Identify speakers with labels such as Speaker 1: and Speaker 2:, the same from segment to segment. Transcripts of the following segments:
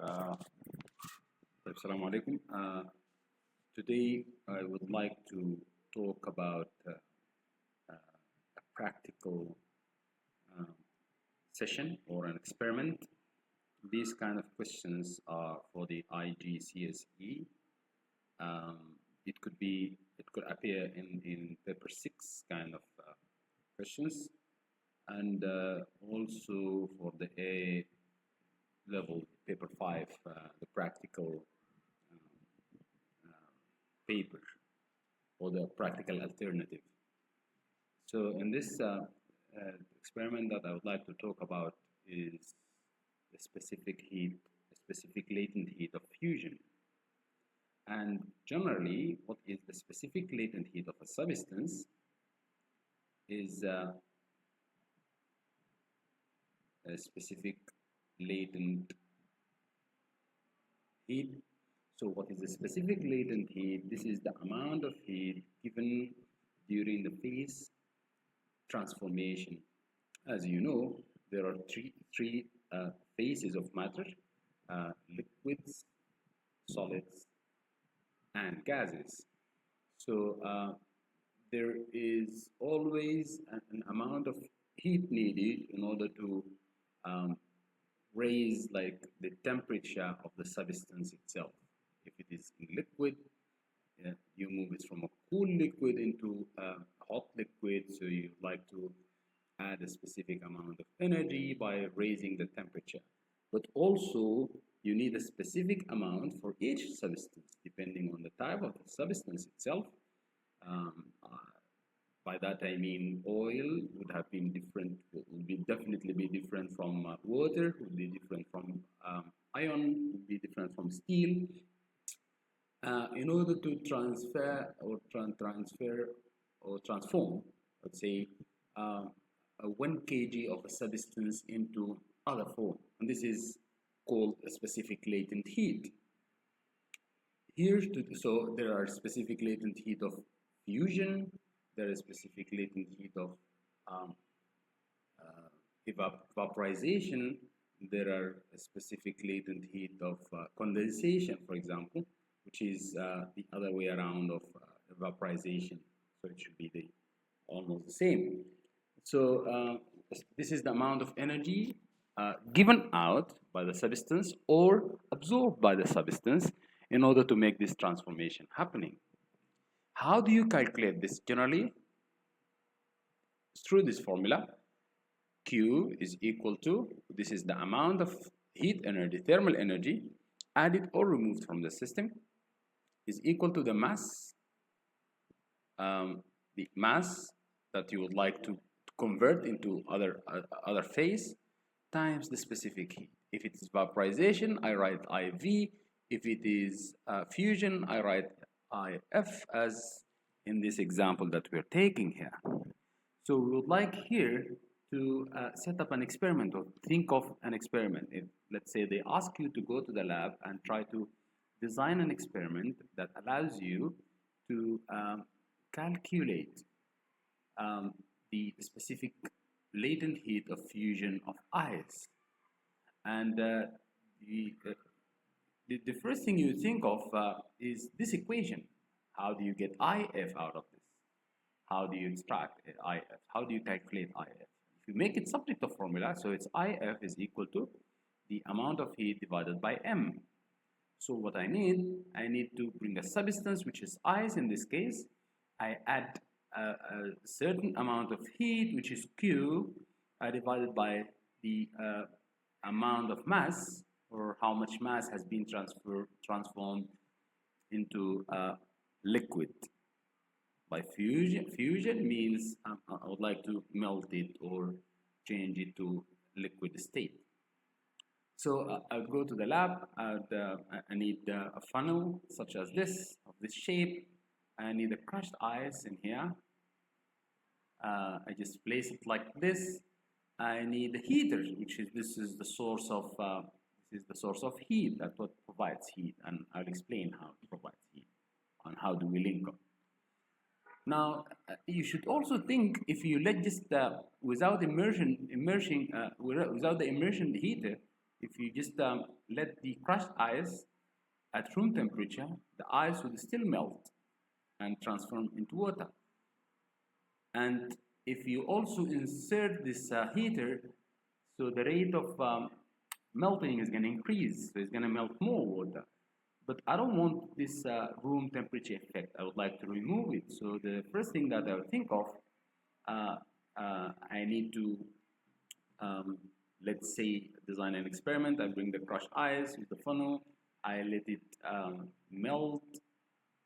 Speaker 1: Uh, Assalamu alaikum. Today I would like to talk about a practical uh, session or an experiment. These kind of questions are for the IGCSE. It could appear in paper 6 kind of questions, and also for the A level paper 5, the practical paper or the practical alternative. So in this experiment that I would like to talk about is the specific latent heat of fusion. And generally, what is the specific latent heat of a substance is a specific latent heat. So what is the specific latent heat? This is the amount of heat given during the phase transformation. As you know, there are three phases of matter: liquids, solids, and gases. So there is always an amount of heat needed in order to raise like the temperature of the substance itself. If it is liquid, you move it from a cool liquid into a hot liquid, so you like to add a specific amount of energy by raising the temperature. But also, you need a specific amount for each substance, depending on the type of the substance itself. By that I mean oil would have been different, would be definitely be different from water, would be different from iron, would be different from steel. In order to transfer or transform, let's say, 1 kg of a substance into other form, and this is called a specific latent heat. So there are specific latent heat of fusion, there is specific latent heat of vaporization, there are a specific latent heat of condensation, for example, which is the other way around of vaporization. So it should be almost the same. So this is the amount of energy given out by the substance or absorbed by the substance in order to make this transformation happening. How do you calculate this generally? It's through this formula. Q is equal to, this is the amount of heat energy, thermal energy, added or removed from the system, is equal to the mass that you would like to convert into other phase times the specific heat. If it is vaporization, I write IV. If it is fusion, I write IF, as in this example that we're taking here. So we would like here to set up an experiment, or think of an experiment. If, let's say, they ask you to go to the lab and try to design an experiment that allows you to calculate the specific latent heat of fusion of ice. And the first thing you think of is this equation. How do you get IF out of this? How do you extract IF? How do you calculate IF? If you make it subject of formula, so it's IF is equal to the amount of heat divided by M. So what I need to bring a substance, which is ice in this case. I add a certain amount of heat, which is Q, divided by the amount of mass, or how much mass has been transformed into liquid. By fusion means I would like to melt it or change it to liquid state. So I'll go to the lab. I need a funnel such as this, of this shape. I need a crushed ice in here. I just place it like this. I need a heater, which is this is the source of heat. That's what provides heat, and I'll explain how it provides heat and how do we link up. Now you should also think, if you let just without the immersion heater, if you just let the crushed ice at room temperature, the ice would still melt and transform into water. And if you also insert this heater, so the rate of melting is going to increase, so it's going to melt more water. But I don't want this room temperature effect. I would like to remove it. So the first thing that I would think of, I need to, let's say, design an experiment. I bring the crushed ice with the funnel. I let it melt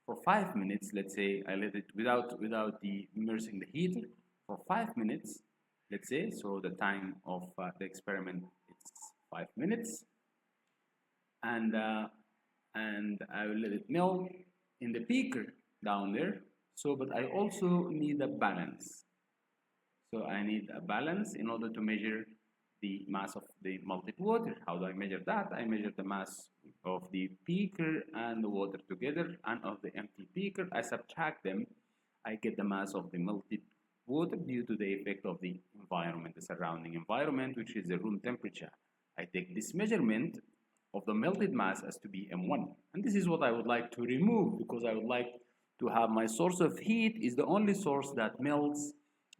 Speaker 1: for 5 minutes. Let's say I let it without the immersing the heater for 5 minutes. Let's say, so the time of the experiment is 5 minutes, and I will let it melt in the beaker down there. So, but I also need a balance. So I need a balance in order to measure the mass of the melted water. How do I measure that? I measure the mass of the beaker and the water together, and of the empty beaker. I subtract them. I get the mass of the melted water due to the effect of the environment, the surrounding environment, which is the room temperature. I take this measurement of the melted mass as to be M1. And this is what I would like to remove, because I would like to have my source of heat is the only source that melts,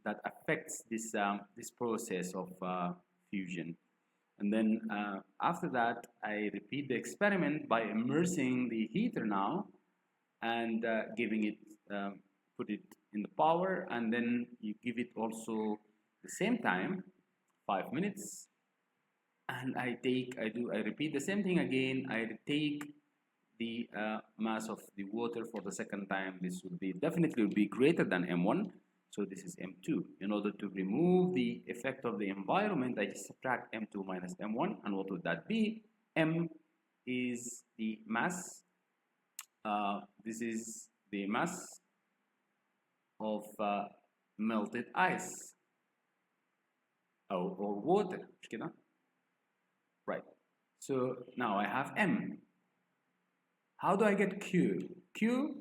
Speaker 1: that affects this, this process of fusion. And then after that, I repeat the experiment by immersing the heater now and giving it, put it in the power, and then you give it also the same time, 5 minutes, and I repeat the same thing again. I take the mass of the water for the second time. This would be definitely would be greater than M1, so this is M2. In order to remove the effect of the environment, I just subtract M2 minus M1, and what would that be? M is the mass. This is the mass of melted ice or water. Right. So now I have M. How do I get Q? Q,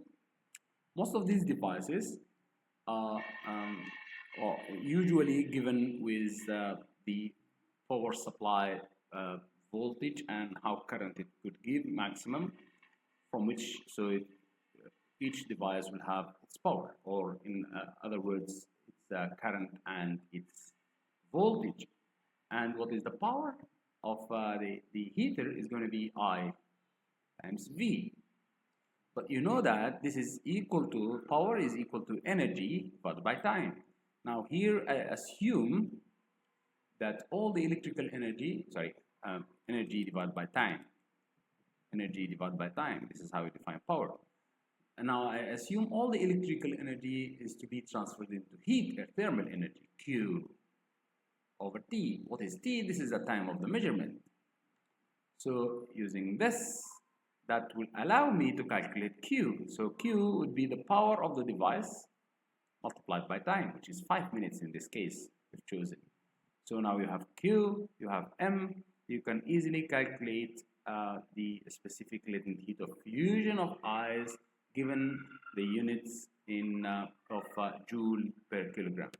Speaker 1: most of these devices are usually given with the power supply voltage and how current it could give maximum, from which each device will have its power, or in other words, its current and its voltage. And what is the power of the heater is going to be I times V. But you know that this is equal to, power is equal to energy divided by time. Now here I assume that all the electrical energy, energy divided by time. Energy divided by time, this is how we define power. And now I assume all the electrical energy is to be transferred into heat, or thermal energy, Q over T. What is T? This is the time of the measurement. So using this, that will allow me to calculate Q. So Q would be the power of the device multiplied by time, which is 5 minutes in this case, if chosen. So now you have Q, you have M, you can easily calculate the specific latent heat of fusion of ice given the units in of joule per kilogram.